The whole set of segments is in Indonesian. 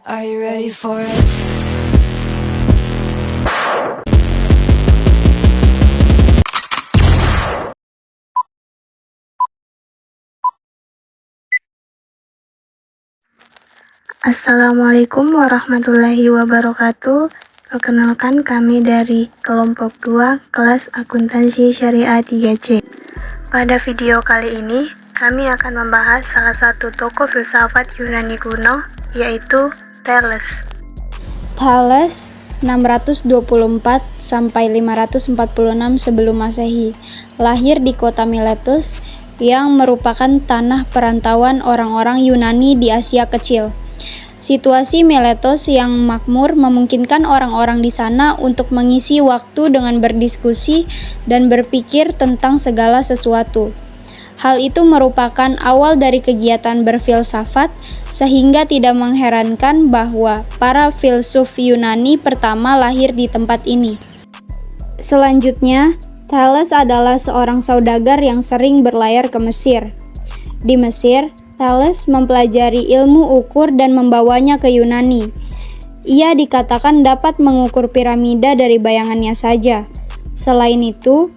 Are you ready for it? Assalamualaikum warahmatullahi wabarakatuh. Perkenalkan, kami dari kelompok 2 kelas akuntansi syariah 3C. Pada video kali ini, kami akan membahas salah satu tokoh filsafat Yunani kuno, yaitu Thales. Thales 624 sampai 546 sebelum Masehi, lahir di kota Miletus yang merupakan tanah perantauan orang-orang Yunani di Asia Kecil. Situasi Miletus yang makmur memungkinkan orang-orang di sana untuk mengisi waktu dengan berdiskusi dan berpikir tentang segala sesuatu. Hal itu merupakan awal dari kegiatan berfilsafat, sehingga tidak mengherankan bahwa para filsuf Yunani pertama lahir di tempat ini. Selanjutnya, Thales adalah seorang saudagar yang sering berlayar ke Mesir. Di Mesir, Thales mempelajari ilmu ukur dan membawanya ke Yunani. Ia dikatakan dapat mengukur piramida dari bayangannya saja. Selain itu,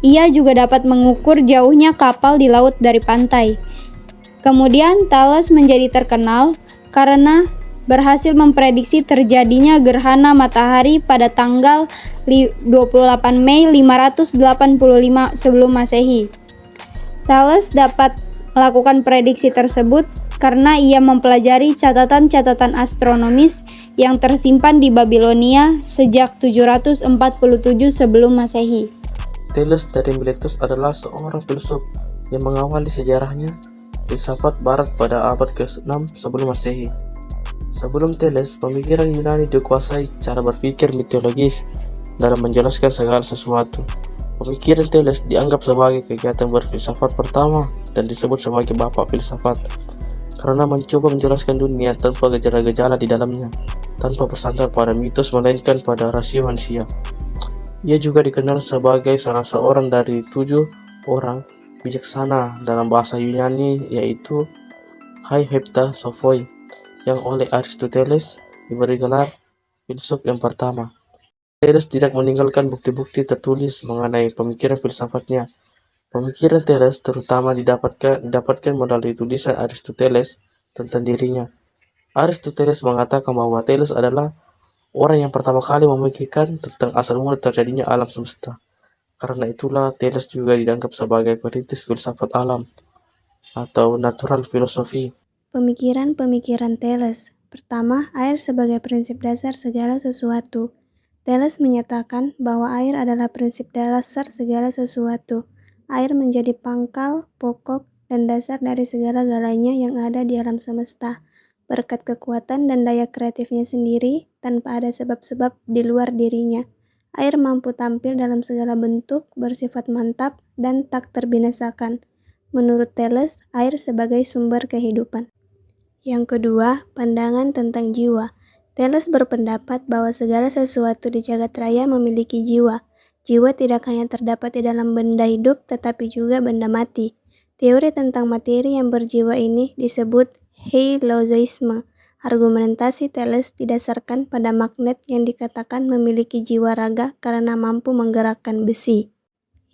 ia juga dapat mengukur jauhnya kapal di laut dari pantai. Kemudian, Thales menjadi terkenal karena berhasil memprediksi terjadinya gerhana matahari pada tanggal 28 Mei 585 sebelum Masehi. Thales dapat melakukan prediksi tersebut karena ia mempelajari catatan-catatan astronomis yang tersimpan di Babilonia sejak 747 sebelum Masehi. Thales dari Miletus adalah seorang filsuf yang mengawali sejarahnya filsafat barat pada abad ke-6 sebelum Masehi. Sebelum Thales, pemikiran Yunani dikuasai cara berpikir mitologis dalam menjelaskan segala sesuatu. Pemikiran Thales dianggap sebagai kegiatan berfilsafat pertama dan disebut sebagai bapak filsafat karena mencoba menjelaskan dunia tanpa gejala-gejala di dalamnya, tanpa bersandar pada mitos melainkan pada rasio manusia. Ia juga dikenal sebagai salah seorang dari 7 orang bijaksana dalam bahasa Yunani, yaitu Hai Hepta Sophoi, yang oleh Aristoteles diberi gelar filsuf yang pertama. Thales tidak meninggalkan bukti-bukti tertulis mengenai pemikiran filsafatnya. Pemikiran Thales terutama didapatkan melalui tulisan Aristoteles tentang dirinya. Aristoteles mengatakan bahwa Thales adalah orang yang pertama kali memikirkan tentang asal mula terjadinya alam semesta. Karena itulah Thales juga dianggap sebagai perintis filsafat alam atau natural philosophy. Pemikiran-pemikiran Thales. Pertama, air sebagai prinsip dasar segala sesuatu. Thales menyatakan bahwa air adalah prinsip dasar segala sesuatu. Air menjadi pangkal, pokok, dan dasar dari segala-galanya yang ada di alam semesta, berkat kekuatan dan daya kreatifnya sendiri tanpa ada sebab-sebab di luar dirinya. Air mampu tampil dalam segala bentuk, bersifat mantap, dan tak terbinasakan. Menurut Thales, air sebagai sumber kehidupan. Yang kedua, pandangan tentang jiwa. Thales berpendapat bahwa segala sesuatu di jagat raya memiliki jiwa. Jiwa tidak hanya terdapat di dalam benda hidup, tetapi juga benda mati. Teori tentang materi yang berjiwa ini disebut holozoisme. Argumentasi Thales didasarkan pada magnet yang dikatakan memiliki jiwa raga karena mampu menggerakkan besi.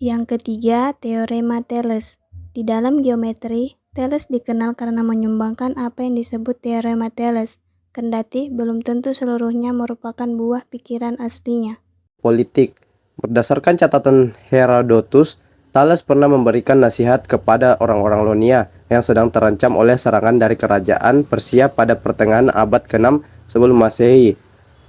Yang ketiga, teorema Thales. Di dalam geometri, Thales dikenal karena menyumbangkan apa yang disebut teorema Thales, kendati belum tentu seluruhnya merupakan buah pikiran aslinya. Politik. Berdasarkan catatan Herodotus, Thales pernah memberikan nasihat kepada orang-orang Ionia yang sedang terancam oleh serangan dari kerajaan Persia pada pertengahan abad ke-6 sebelum Masehi.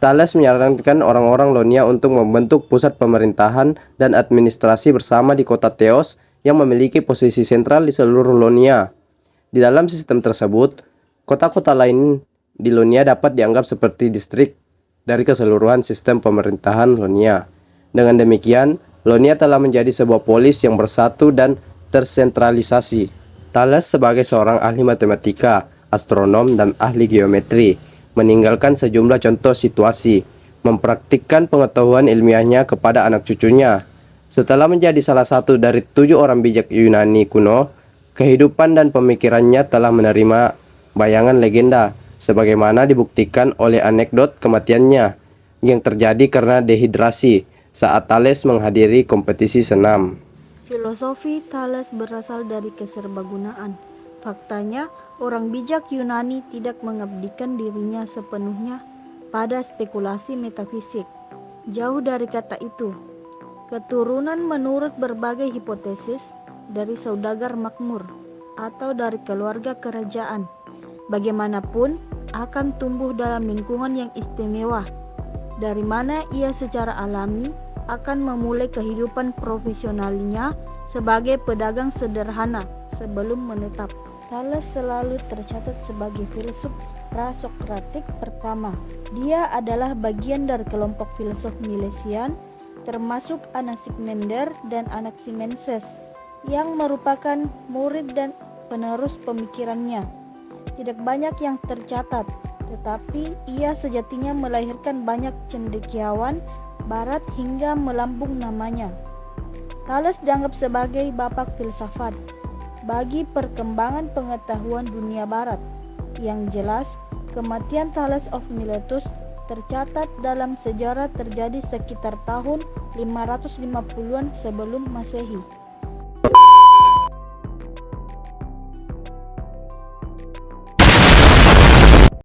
Thales menyarankan orang-orang Ionia untuk membentuk pusat pemerintahan dan administrasi bersama di kota Theos yang memiliki posisi sentral di seluruh Ionia. Di dalam sistem tersebut, kota-kota lain di Ionia dapat dianggap seperti distrik dari keseluruhan sistem pemerintahan Ionia. Dengan demikian, Ionia telah menjadi sebuah polis yang bersatu dan tersentralisasi. Thales sebagai seorang ahli matematika, astronom, dan ahli geometri meninggalkan sejumlah contoh situasi, mempraktikkan pengetahuan ilmiahnya kepada anak cucunya. Setelah menjadi salah satu dari 7 orang bijak Yunani kuno, kehidupan dan pemikirannya telah menerima bayangan legenda sebagaimana dibuktikan oleh anekdot kematiannya yang terjadi karena dehidrasi saat Thales menghadiri kompetisi senam. Filosofi Thales berasal dari keserbagunaan. Faktanya, orang bijak Yunani tidak mengabdikan dirinya sepenuhnya pada spekulasi metafisik. Jauh dari kata itu, keturunan menurut berbagai hipotesis dari saudagar makmur atau dari keluarga kerajaan, bagaimanapun akan tumbuh dalam lingkungan yang istimewa, dari mana ia secara alami akan memulai kehidupan profesionalnya sebagai pedagang sederhana sebelum menetap. Thales selalu tercatat sebagai filsuf prasokratik pertama. Dia adalah bagian dari kelompok filsuf Milesian, termasuk Anaximander dan Anaximenes, yang merupakan murid dan penerus pemikirannya. Tidak banyak yang tercatat, tetapi ia sejatinya melahirkan banyak cendekiawan Barat hingga melambung namanya. Thales dianggap sebagai bapak filsafat bagi perkembangan pengetahuan dunia Barat. Yang jelas, kematian Thales of Miletus tercatat dalam sejarah terjadi sekitar tahun 550-an sebelum Masehi.